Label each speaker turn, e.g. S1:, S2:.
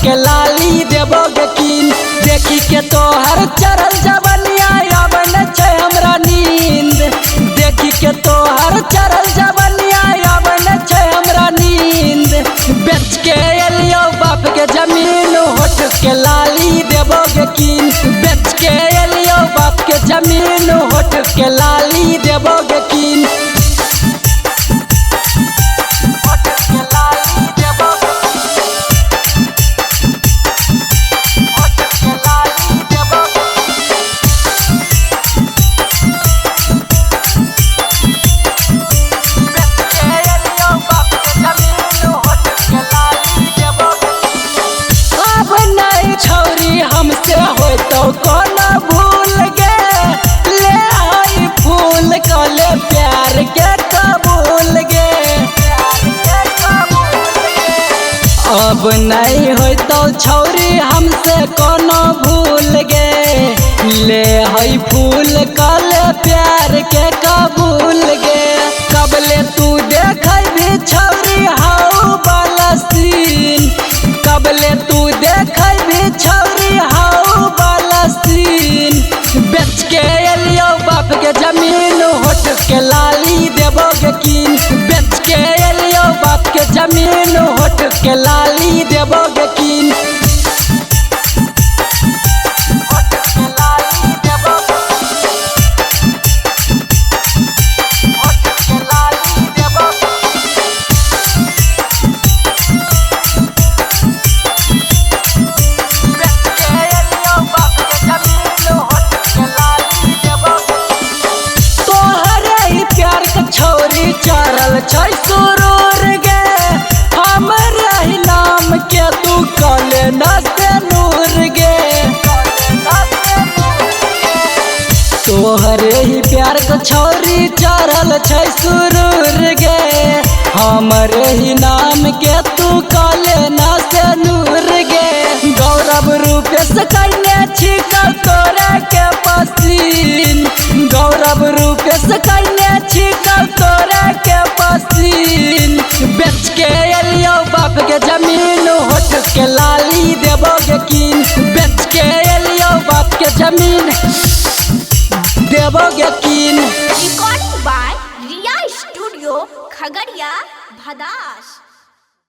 S1: के लाली देबोगे कीन। देखी के तोहर चढ़ल जवनिया आवन छै हमरा नींद। देखी के तोहर चढ़ल जवनिया आवन छै हमरा नींद। बेच के एलियो बाप के जमीन होठ के लाली देबोगे कीन। बेच के एलियो बाप के जमीन होठ के लाली देबोगे कीन। हमसे हो तो कौन भूल गे ले आई फूल कले प्यार के कबूल गे। अब नहीं हो तो छौरी हमसे कौन भूल गे ले आई फूल कले प्यार के कबूल गे। कबले तू देख भी छौरी हाउ वाला सीन। कबले तू देख भी छौरी हाउ वाला सीन। बेच के एलियो बाप के जमीन होठ के लाली देबोगे कीन। बेच के एलियो बाप के जमीन होठ के लाली देबोगे कीन। छौरी चढ़ल छै सुरूर गे हमरे ही नाम के तू कले नसे नूर गे। तोहरे ही प्यार के छौरी चढ़ल छै सुरूर गे हमरे ही नाम के तू कले नसे नूर गे। गौरव रूपेश कन्या छिकल तोरे के पसीन। गौरव रूपेश कन्या छिकल तोरे के पसीन। बेच के एलियो बाप के जमीन होठ के लाली देबोगे कीन। बेच के एलियो बाप के जमीन देबोगे कीन।
S2: Recording by Riya studio Khagaria Bhadas.